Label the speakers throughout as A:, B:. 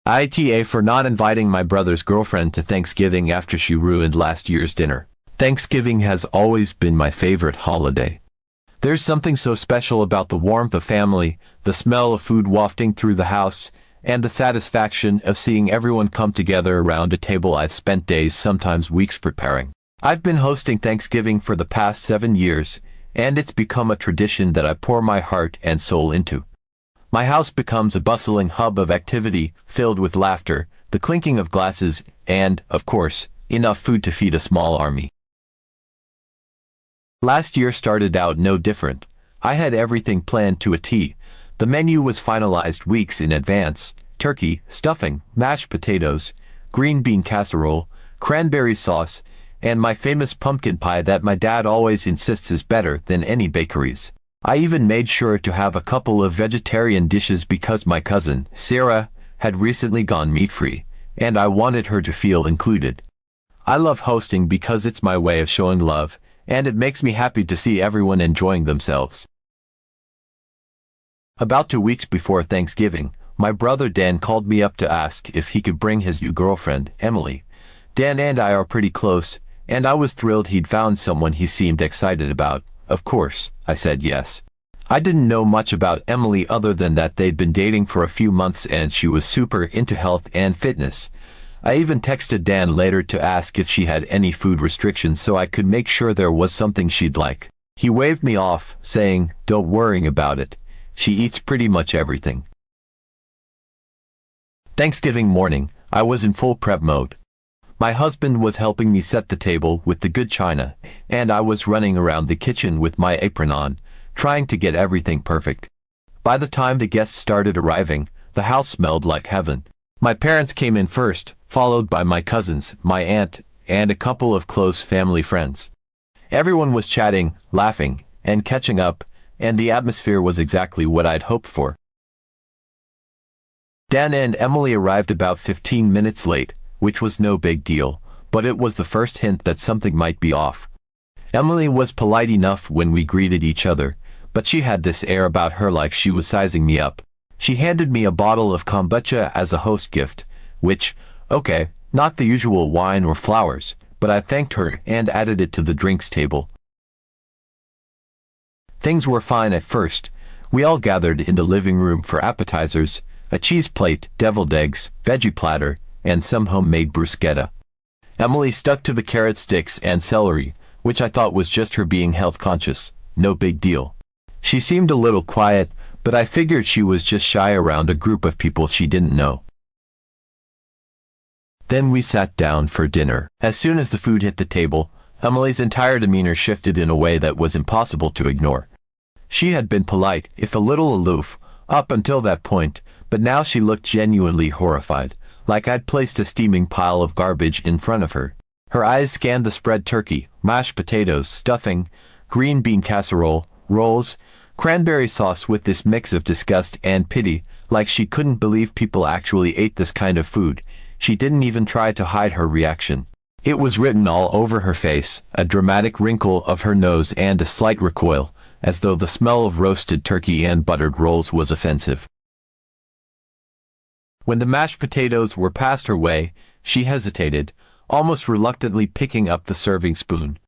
A: AITA for not inviting my brother's girlfriend to Thanksgiving after she ruined last year's dinner. Thanksgiving has always been my favorite holiday. There's something so special about the warmth of family, the smell of food wafting through the house, and the satisfaction of seeing everyone come together around a table I've spent days, sometimes weeks preparing. I've been hosting Thanksgiving for the past 7 years, and it's become a tradition that I pour my heart and soul into. My house becomes a bustling hub of activity, filled with laughter, the clinking of glasses, and, of course, enough food to feed a small army. Last year started out no different. I had everything planned to a T. The menu was finalized weeks in advance: turkey, stuffing, mashed potatoes, green bean casserole, cranberry sauce, and my famous pumpkin pie that my dad always insists is better than any bakery's. I even made sure to have a couple of vegetarian dishes because my cousin, Sarah, had recently gone meat-free, and I wanted her to feel included. I love hosting because it's my way of showing love, and it makes me happy to see everyone enjoying themselves. About 2 weeks before Thanksgiving, my brother Dan called me up to ask if he could bring his new girlfriend, Emily. Dan and I are pretty close, and I was thrilled he'd found someone he seemed excited about. Of course, I said yes. I didn't know much about Emily other than that they'd been dating for a few months and she was super into health and fitness. I even texted Dan later to ask if she had any food restrictions so I could make sure there was something she'd like. He waved me off, saying, "Don't worry about it. She eats pretty much everything." Thanksgiving morning, I was in full prep mode. My husband was helping me set the table with the good china, and I was running around the kitchen with my apron on, trying to get everything perfect. By the time the guests started arriving, the house smelled like heaven. My parents came in first, followed by my cousins, my aunt, and a couple of close family friends. Everyone was chatting, laughing, and catching up, and the atmosphere was exactly what I'd hoped for. Dan and Emily arrived about 15 minutes late, which was no big deal, but it was the first hint that something might be off. Emily was polite enough when we greeted each other, but she had this air about her like she was sizing me up. She handed me a bottle of kombucha as a host gift, which, okay, not the usual wine or flowers, but I thanked her and added it to the drinks table. Things were fine at first. We all gathered in the living room for appetizers, a cheese plate, deviled eggs, veggie platter, and some homemade bruschetta. Emily stuck to the carrot sticks and celery, which I thought was just her being health conscious. No big deal. She seemed a little quiet, but I figured she was just shy around a group of people she didn't know. Then we sat down for dinner. As soon as the food hit the table, Emily's entire demeanor shifted in a way that was impossible to ignore. She had been polite, if a little aloof, up until that point, but now she looked genuinely horrified, like I'd placed a steaming pile of garbage in front of her. Her eyes scanned the spread: turkey, mashed potatoes, stuffing, green bean casserole, rolls, cranberry sauce, with this mix of disgust and pity, like she couldn't believe people actually ate this kind of food. She didn't even try to hide her reaction. It was written all over her face, a dramatic wrinkle of her nose and a slight recoil, as though the smell of roasted turkey and buttered rolls was offensive. When the mashed potatoes were passed her way, she hesitated, almost reluctantly picking up the serving spoon.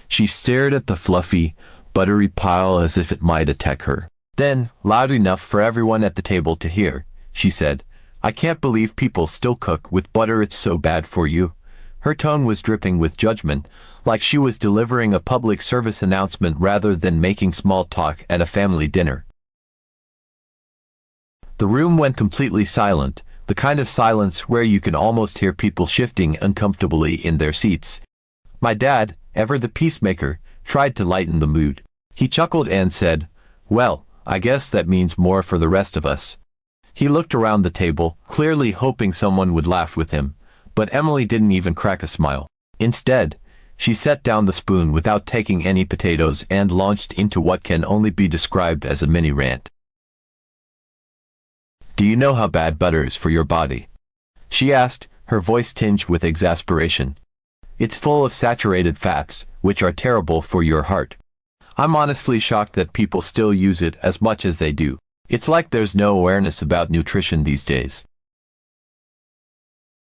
A: She stared at the fluffy, buttery pile as if it might attack her. Then, loud enough for everyone at the table to hear, she said, "I can't believe people still cook with butter. It's so bad for you." Her tone was dripping with judgment, like she was delivering a public service announcement rather than making small talk at a family dinner. The room went completely silent, the kind of silence where you can almost hear people shifting uncomfortably in their seats. My dad, ever the peacemaker, tried to lighten the mood. He chuckled and said, "Well, I guess that means more for the rest of us." He looked around the table, clearly hoping someone would laugh with him, but Emily didn't even crack a smile. Instead, she set down the spoon without taking any potatoes and launched into what can only be described as a mini rant. "Do you know how bad butter is for your body?" she asked, her voice tinged with exasperation. "It's full of saturated fats, which are terrible for your heart. I'm honestly shocked that people still use it as much as they do. It's like there's no awareness about nutrition these days."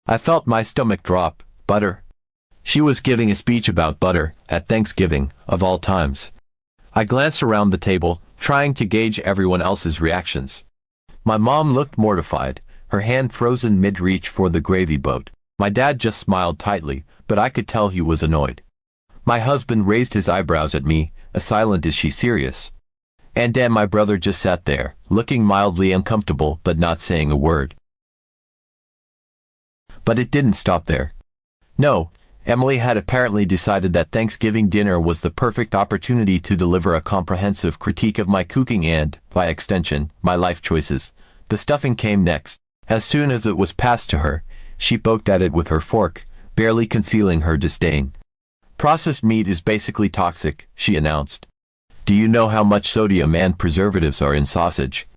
A: I felt my stomach drop. Butter? She was giving a speech about butter, at Thanksgiving, of all times. I glanced around the table, trying to gauge everyone else's reactions. My mom looked mortified, her hand frozen mid-reach for the gravy boat. My dad just smiled tightly, but I could tell he was annoyed. My husband raised his eyebrows at me, as silent as she serious. And then my brother just sat there, looking mildly uncomfortable but not saying a word. But it didn't stop there. No, Emily had apparently decided that Thanksgiving dinner was the perfect opportunity to deliver a comprehensive critique of my cooking and, by extension, my life choices. The stuffing came next. As soon as it was passed to her, she poked at it with her fork, barely concealing her disdain. "Processed meat is basically toxic," she announced. "Do you know how much sodium and preservatives are in sausage?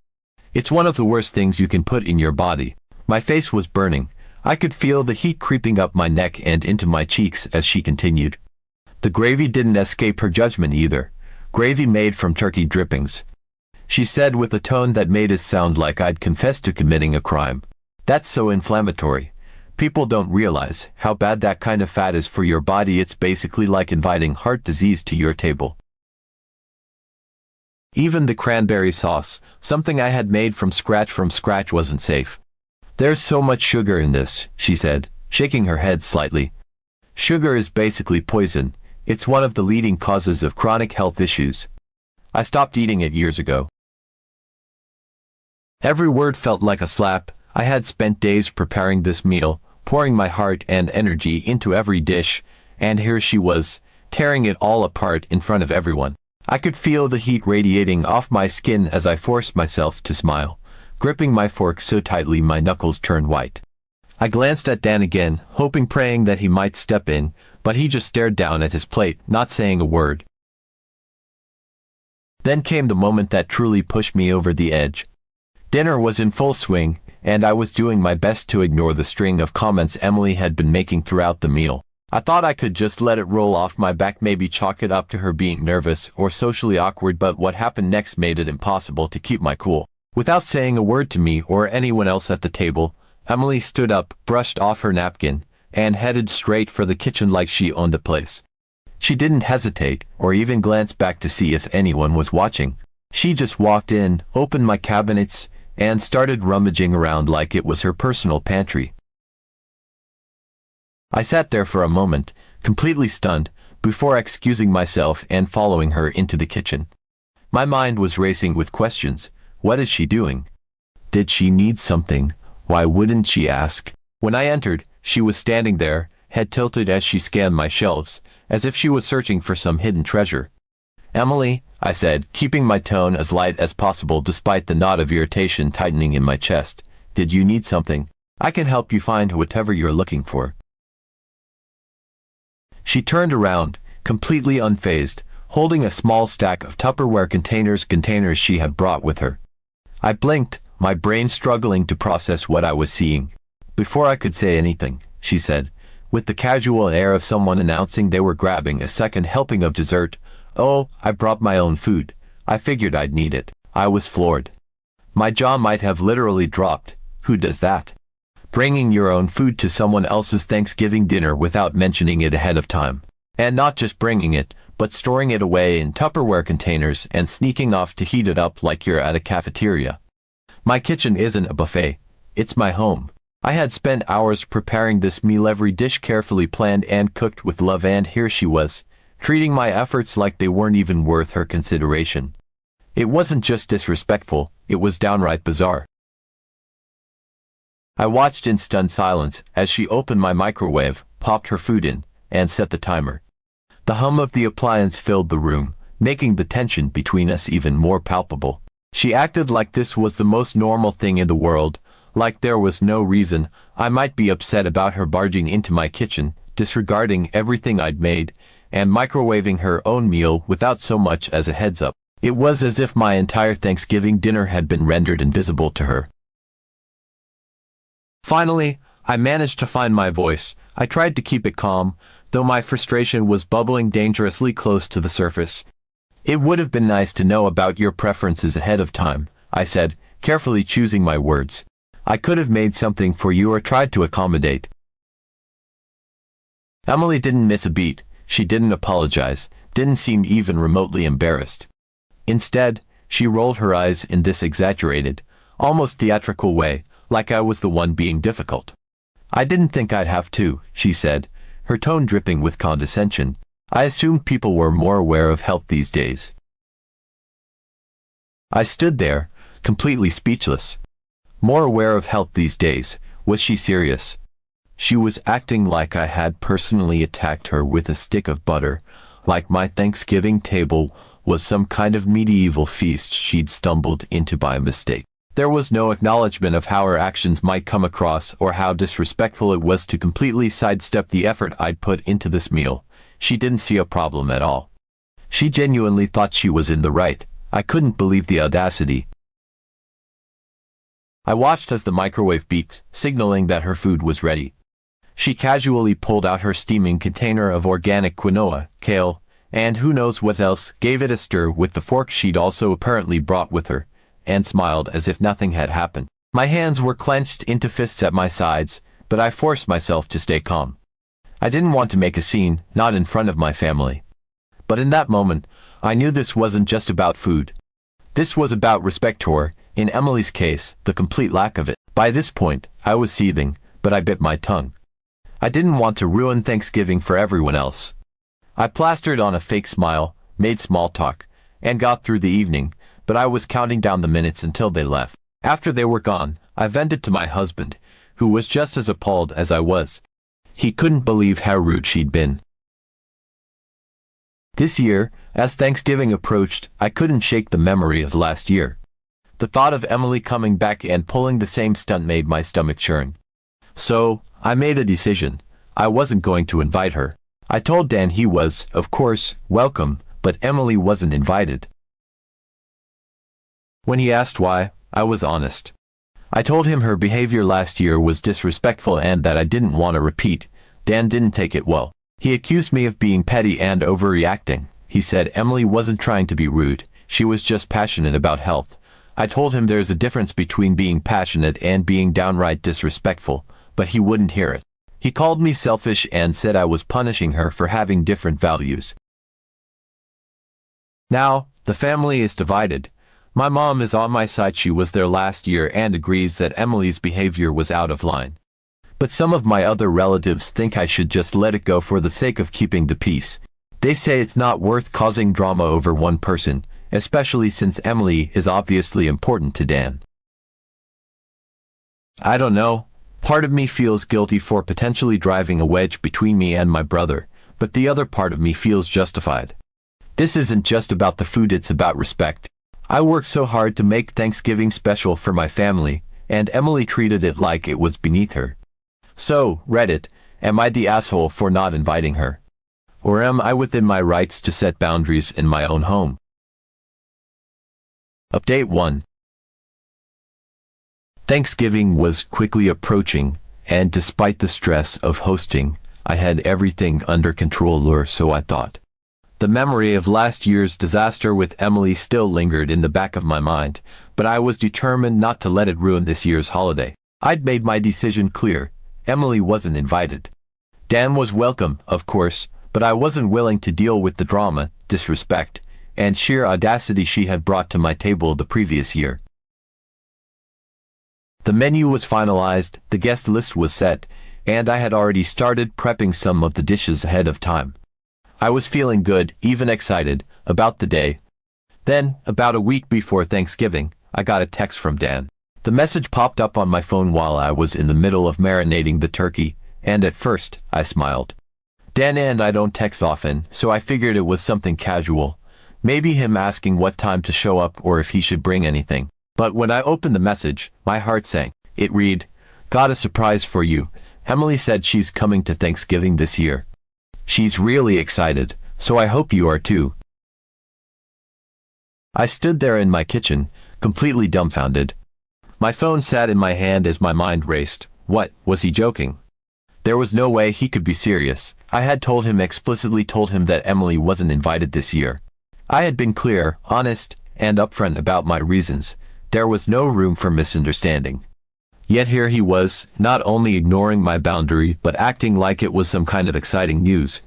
A: It's one of the worst things you can put in your body." My face was burning. I could feel the heat creeping up my neck and into my cheeks as she continued. The gravy didn't escape her judgment either. Gravy made from turkey drippings. She said with a tone that made it sound like I'd confessed to committing a crime. "That's so inflammatory. People don't realize how bad that kind of fat is for your body. It's basically like inviting heart disease to your table." Even the cranberry sauce, something I had made from scratch, wasn't safe. "There's so much sugar in this," she said, shaking her head slightly. "Sugar is basically poison. It's one of the leading causes of chronic health issues. I stopped eating it years ago." Every word felt like a slap. I had spent days preparing this meal, pouring my heart and energy into every dish, and here she was, tearing it all apart in front of everyone. I could feel the heat radiating off my skin as I forced myself to smile, gripping my fork so tightly my knuckles turned white. I glanced at Dan again, praying that he might step in, but he just stared down at his plate, not saying a word. Then came the moment that truly pushed me over the edge. Dinner was in full swing, and I was doing my best to ignore the string of comments Emily had been making throughout the meal. I thought I could just let it roll off my back, maybe chalk it up to her being nervous or socially awkward, but what happened next made it impossible to keep my cool. Without saying a word to me or anyone else at the table, Emily stood up, brushed off her napkin, and headed straight for the kitchen like she owned the place. She didn't hesitate, or even glance back to see if anyone was watching. She just walked in, opened my cabinets, and started rummaging around like it was her personal pantry. I sat there for a moment, completely stunned, before excusing myself and following her into the kitchen. My mind was racing with questions. What is she doing? Did she need something? Why wouldn't she ask? When I entered, she was standing there, head tilted as she scanned my shelves, as if she was searching for some hidden treasure. "Emily," I said, keeping my tone as light as possible despite the knot of irritation tightening in my chest. "Did you need something? I can help you find whatever you're looking for." She turned around, completely unfazed, holding a small stack of Tupperware containers she had brought with her. I blinked, my brain struggling to process what I was seeing. "Before I could say anything," she said, with the casual air of someone announcing they were grabbing a second helping of dessert, "Oh, I brought my own food. I figured I'd need it." I was floored. My jaw might have literally dropped. Who does that? Bringing your own food to someone else's Thanksgiving dinner without mentioning it ahead of time. And not just bringing it, but storing it away in Tupperware containers and sneaking off to heat it up like you're at a cafeteria. My kitchen isn't a buffet. It's my home. I had spent hours preparing this meal, every dish carefully planned and cooked with love, and here she was, treating my efforts like they weren't even worth her consideration. It wasn't just disrespectful, it was downright bizarre. I watched in stunned silence as she opened my microwave, popped her food in, and set the timer. The hum of the appliance filled the room, making the tension between us even more palpable. She acted like this was the most normal thing in the world, like there was no reason I might be upset about her barging into my kitchen, disregarding everything I'd made, and microwaving her own meal without so much as a heads up. It was as if my entire Thanksgiving dinner had been rendered invisible to her. Finally, I managed to find my voice. I tried to keep it calm, though my frustration was bubbling dangerously close to the surface. "It would have been nice to know about your preferences ahead of time," I said, carefully choosing my words. "I could have made something for you or tried to accommodate." Emily didn't miss a beat. She didn't apologize, didn't seem even remotely embarrassed. Instead, she rolled her eyes in this exaggerated, almost theatrical way, like I was the one being difficult. "I didn't think I'd have to," she said, her tone dripping with condescension. "I assumed people were more aware of health these days." I stood there, completely speechless. More aware of health these days? Was she serious? She was acting like I had personally attacked her with a stick of butter, like my Thanksgiving table was some kind of medieval feast she'd stumbled into by mistake. There was no acknowledgement of how her actions might come across or how disrespectful it was to completely sidestep the effort I'd put into this meal. She didn't see a problem at all. She genuinely thought she was in the right. I couldn't believe the audacity. I watched as the microwave beeped, signaling that her food was ready. She casually pulled out her steaming container of organic quinoa, kale, and who knows what else, gave it a stir with the fork she'd also apparently brought with her, and smiled as if nothing had happened. My hands were clenched into fists at my sides, but I forced myself to stay calm. I didn't want to make a scene, not in front of my family. But in that moment, I knew this wasn't just about food. This was about respect, or, in Emily's case, the complete lack of it. By this point, I was seething, but I bit my tongue. I didn't want to ruin Thanksgiving for everyone else. I plastered on a fake smile, made small talk, and got through the evening, but I was counting down the minutes until they left. After they were gone, I vented to my husband, who was just as appalled as I was. He couldn't believe how rude she'd been. This year, as Thanksgiving approached, I couldn't shake the memory of last year. The thought of Emily coming back and pulling the same stunt made my stomach churn. So, I made a decision. I wasn't going to invite her. I told Dan he was, of course, welcome, but Emily wasn't invited. When he asked why, I was honest. I told him her behavior last year was disrespectful and that I didn't want to repeat. Dan didn't take it well. He accused me of being petty and overreacting. He said Emily wasn't trying to be rude, she was just passionate about health. I told him there's a difference between being passionate and being downright disrespectful, but he wouldn't hear it. He called me selfish and said I was punishing her for having different values. Now, the family is divided. My mom is on my side. She was there last year and agrees that Emily's behavior was out of line. But some of my other relatives think I should just let it go for the sake of keeping the peace. They say it's not worth causing drama over one person, especially since Emily is obviously important to Dan. I don't know. Part of me feels guilty for potentially driving a wedge between me and my brother, but the other part of me feels justified. This isn't just about the food, it's about respect. I worked so hard to make Thanksgiving special for my family, and Emily treated it like it was beneath her. So, Reddit, am I the asshole for not inviting her? Or am I within my rights to set boundaries in my own home? Update 1. Thanksgiving was quickly approaching, and despite the stress of hosting, I had everything under control, or so I thought. The memory of last year's disaster with Emily still lingered in the back of my mind, but I was determined not to let it ruin this year's holiday. I'd made my decision clear. Emily wasn't invited. Dan was welcome, of course, but I wasn't willing to deal with the drama, disrespect, and sheer audacity she had brought to my table the previous year. The menu was finalized, the guest list was set, and I had already started prepping some of the dishes ahead of time. I was feeling good, even excited, about the day. Then, about a week before Thanksgiving, I got a text from Dan. The message popped up on my phone while I was in the middle of marinating the turkey, and at first, I smiled. Dan and I don't text often, so I figured it was something casual. Maybe him asking what time to show up or if he should bring anything. But when I opened the message, my heart sank. It read, "Got a surprise for you. Emily said she's coming to Thanksgiving this year. She's really excited, so I hope you are too." I stood there in my kitchen, completely dumbfounded. My phone sat in my hand as my mind raced. What, was he joking? There was no way he could be serious. I had explicitly told him that Emily wasn't invited this year. I had been clear, honest, and upfront about my reasons. There was no room for misunderstanding. Yet here he was, not only ignoring my boundary but acting like it was some kind of exciting news.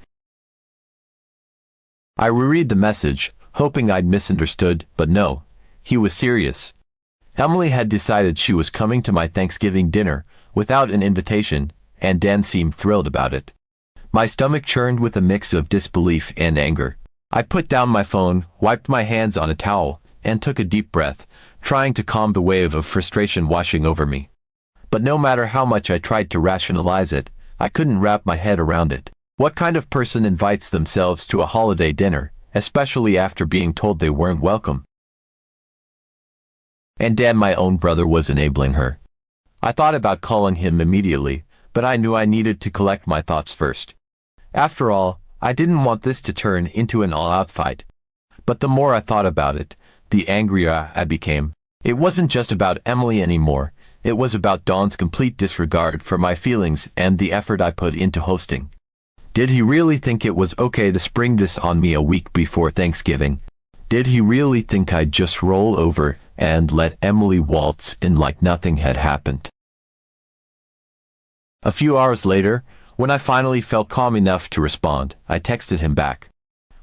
A: I reread the message, hoping I'd misunderstood, but no, he was serious. Emily had decided she was coming to my Thanksgiving dinner, without an invitation, and Dan seemed thrilled about it. My stomach churned with a mix of disbelief and anger. I put down my phone, wiped my hands on a towel, and took a deep breath, trying to calm the wave of frustration washing over me. But no matter how much I tried to rationalize it, I couldn't wrap my head around it. What kind of person invites themselves to a holiday dinner, especially after being told they weren't welcome? And Dan, my own brother, was enabling her. I thought about calling him immediately, but I knew I needed to collect my thoughts first. After all, I didn't want this to turn into an all-out fight. But the more I thought about it, the angrier I became. It wasn't just about Emily anymore. It was about Dawn's complete disregard for my feelings and the effort I put into hosting. Did he really think it was okay to spring this on me a week before Thanksgiving? Did he really think I'd just roll over and let Emily waltz in like nothing had happened? A few hours later, when I finally felt calm enough to respond, I texted him back.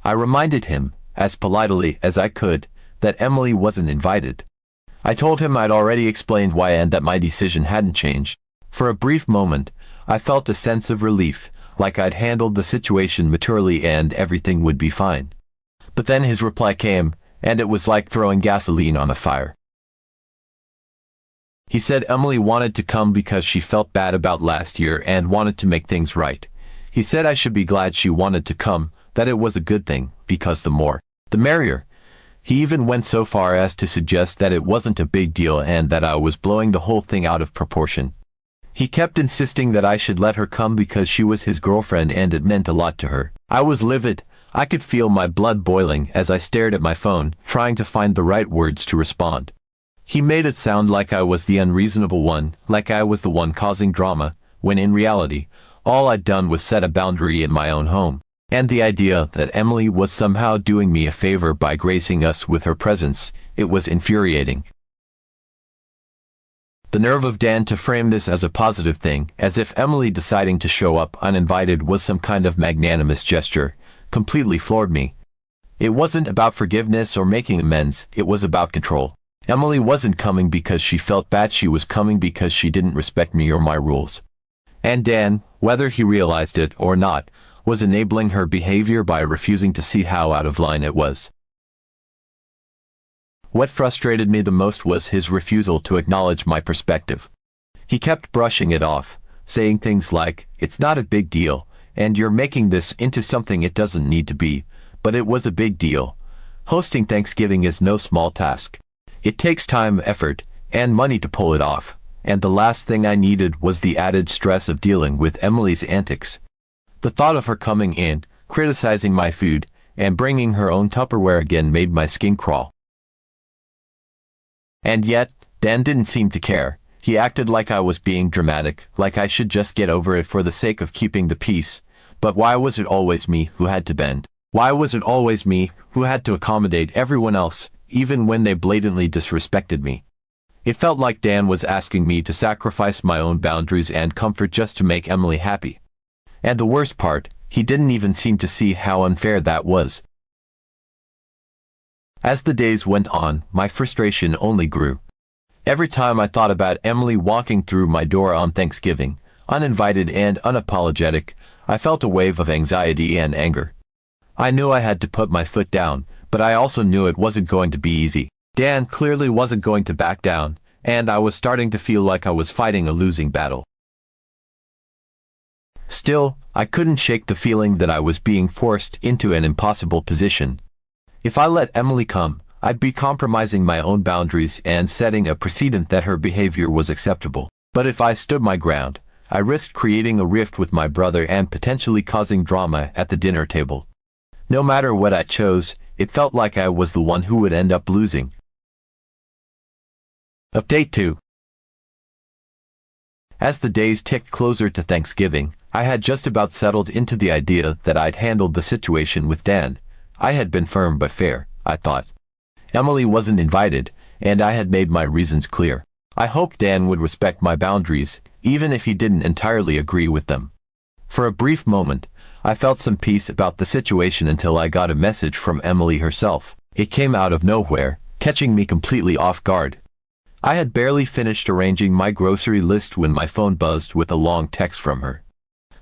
A: I reminded him, as politely as I could, that Emily wasn't invited. I told him I'd already explained why and that my decision hadn't changed. For a brief moment, I felt a sense of relief, like I'd handled the situation maturely and everything would be fine. But then his reply came, and it was like throwing gasoline on a fire. He said Emily wanted to come because she felt bad about last year and wanted to make things right. He said I should be glad she wanted to come, that it was a good thing, because the more, the merrier. He even went so far as to suggest that it wasn't a big deal and that I was blowing the whole thing out of proportion. He kept insisting that I should let her come because she was his girlfriend and it meant a lot to her. I was livid. I could feel my blood boiling as I stared at my phone, trying to find the right words to respond. He made it sound like I was the unreasonable one, like I was the one causing drama, when in reality, all I'd done was set a boundary in my own home. And the idea that Emily was somehow doing me a favor by gracing us with her presence, it was infuriating. The nerve of Dan to frame this as a positive thing, as if Emily deciding to show up uninvited was some kind of magnanimous gesture, completely floored me. It wasn't about forgiveness or making amends, it was about control. Emily wasn't coming because she felt bad, she was coming because she didn't respect me or my rules. And Dan, whether he realized it or not, was enabling her behavior by refusing to see how out of line it was. What frustrated me the most was his refusal to acknowledge my perspective. He kept brushing it off, saying things like, "It's not a big deal, and you're making this into something it doesn't need to be," but it was a big deal. Hosting Thanksgiving is no small task. It takes time, effort, and money to pull it off, and the last thing I needed was the added stress of dealing with Emily's antics. The thought of her coming in, criticizing my food, and bringing her own Tupperware again made my skin crawl. And yet, Dan didn't seem to care. He acted like I was being dramatic, like I should just get over it for the sake of keeping the peace. But why was it always me who had to bend? Why was it always me who had to accommodate everyone else, even when they blatantly disrespected me? It felt like Dan was asking me to sacrifice my own boundaries and comfort just to make Emily happy. And the worst part, he didn't even seem to see how unfair that was. As the days went on, my frustration only grew. Every time I thought about Emily walking through my door on Thanksgiving, uninvited and unapologetic, I felt a wave of anxiety and anger. I knew I had to put my foot down, but I also knew it wasn't going to be easy. Dan clearly wasn't going to back down, and I was starting to feel like I was fighting a losing battle. Still, I couldn't shake the feeling that I was being forced into an impossible position. If I let Emily come, I'd be compromising my own boundaries and setting a precedent that her behavior was acceptable. But if I stood my ground, I risked creating a rift with my brother and potentially causing drama at the dinner table. No matter what I chose, it felt like I was the one who would end up losing. Update 2. As the days ticked closer to Thanksgiving, I had just about settled into the idea that I'd handled the situation with Dan. I had been firm but fair, I thought. Emily wasn't invited, and I had made my reasons clear. I hoped Dan would respect my boundaries, even if he didn't entirely agree with them. For a brief moment, I felt some peace about the situation until I got a message from Emily herself. It came out of nowhere, catching me completely off guard. I had barely finished arranging my grocery list when my phone buzzed with a long text from her.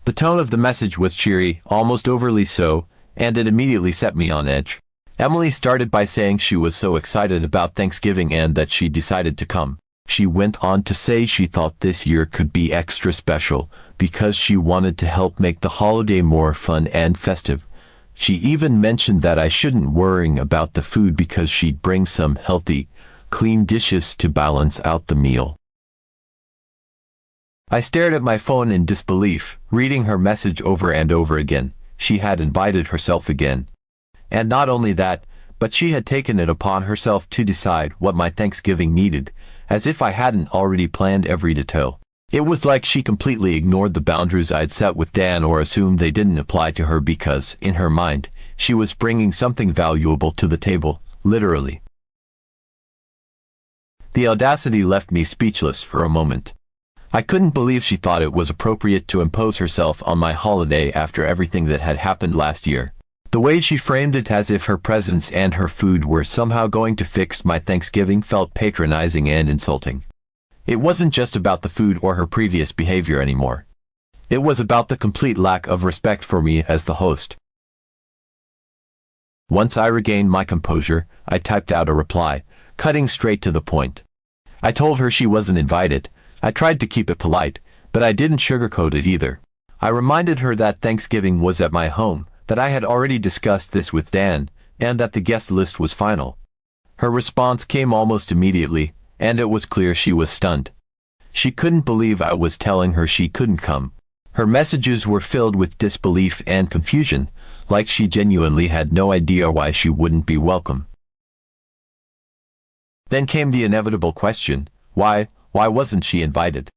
A: The tone of the message was cheery, almost overly so, and it immediately set me on edge. Emily started by saying she was so excited about Thanksgiving and that she decided to come. She went on to say she thought this year could be extra special because she wanted to help make the holiday more fun and festive. She even mentioned that I shouldn't worry about the food because she'd bring some healthy, clean dishes to balance out the meal. I stared at my phone in disbelief, reading her message over and over again. She had invited herself again. And not only that, but she had taken it upon herself to decide what my Thanksgiving needed, as if I hadn't already planned every detail. It was like she completely ignored the boundaries I'd set with Dan or assumed they didn't apply to her because, in her mind, she was bringing something valuable to the table, literally. The audacity left me speechless for a moment. I couldn't believe she thought it was appropriate to impose herself on my holiday after everything that had happened last year. The way she framed it as if her presence and her food were somehow going to fix my Thanksgiving felt patronizing and insulting. It wasn't just about the food or her previous behavior anymore. It was about the complete lack of respect for me as the host. Once I regained my composure, I typed out a reply, cutting straight to the point. I told her she wasn't invited. I tried to keep it polite, but I didn't sugarcoat it either. I reminded her that Thanksgiving was at my home, that I had already discussed this with Dan, and that the guest list was final. Her response came almost immediately, and it was clear she was stunned. She couldn't believe I was telling her she couldn't come. Her messages were filled with disbelief and confusion, like she genuinely had no idea why she wouldn't be welcome. Then came the inevitable question, why wasn't she invited?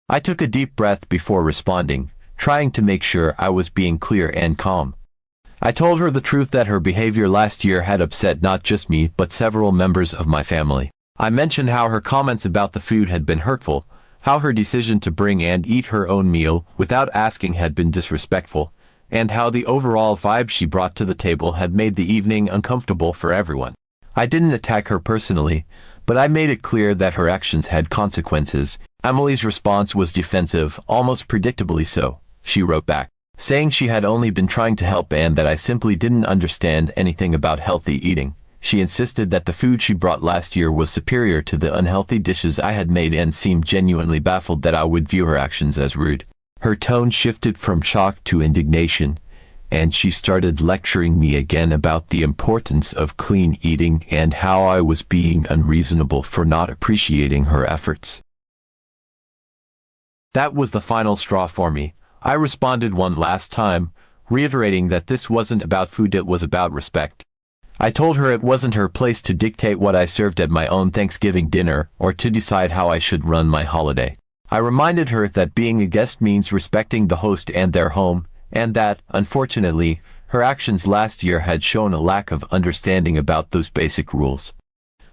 A: I took a deep breath before responding, trying to make sure I was being clear and calm. I told her the truth that her behavior last year had upset not just me but several members of my family. I mentioned how her comments about the food had been hurtful, how her decision to bring and eat her own meal without asking had been disrespectful, and how the overall vibe she brought to the table had made the evening uncomfortable for everyone. I didn't attack her personally, but I made it clear that her actions had consequences. Emily's response was defensive, almost predictably so. She wrote back, saying she had only been trying to help and that I simply didn't understand anything about healthy eating. She insisted that the food she brought last year was superior to the unhealthy dishes I had made and seemed genuinely baffled that I would view her actions as rude. Her tone shifted from shock to indignation, and she started lecturing me again about the importance of clean eating and how I was being unreasonable for not appreciating her efforts. That was the final straw for me. I responded one last time, reiterating that this wasn't about food, it was about respect. I told her it wasn't her place to dictate what I served at my own Thanksgiving dinner or to decide how I should run my holiday. I reminded her that being a guest means respecting the host and their home, and that, unfortunately, her actions last year had shown a lack of understanding about those basic rules.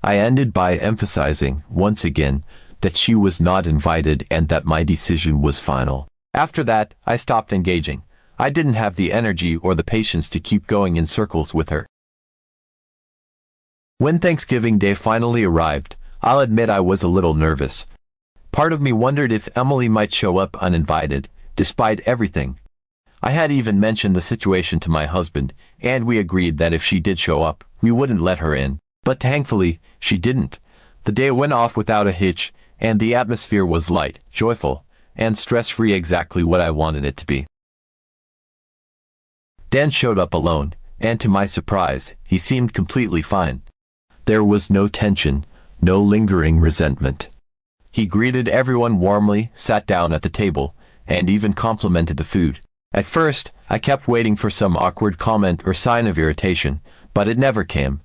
A: I ended by emphasizing, once again, that she was not invited and that my decision was final. After that, I stopped engaging. I didn't have the energy or the patience to keep going in circles with her. When Thanksgiving Day finally arrived, I'll admit I was a little nervous. Part of me wondered if Emily might show up uninvited, despite everything. I had even mentioned the situation to my husband, and we agreed that if she did show up, we wouldn't let her in. But thankfully, she didn't. The day went off without a hitch, and the atmosphere was light, joyful, and stress-free, exactly what I wanted it to be. Dan showed up alone, and to my surprise, he seemed completely fine. There was no tension, no lingering resentment. He greeted everyone warmly, sat down at the table, and even complimented the food. At first, I kept waiting for some awkward comment or sign of irritation, but it never came.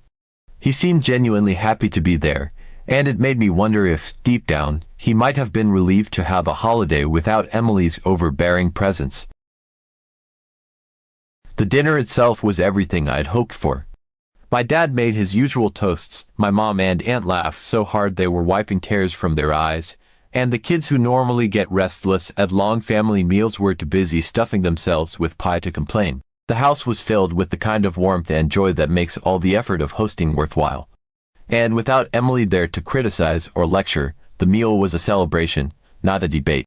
A: He seemed genuinely happy to be there, and it made me wonder if, deep down, he might have been relieved to have a holiday without Emily's overbearing presence. The dinner itself was everything I'd hoped for. My dad made his usual toasts, my mom and aunt laughed so hard they were wiping tears from their eyes, and the kids who normally get restless at long family meals were too busy stuffing themselves with pie to complain. The house was filled with the kind of warmth and joy that makes all the effort of hosting worthwhile. And without Emily there to criticize or lecture, the meal was a celebration, not a debate.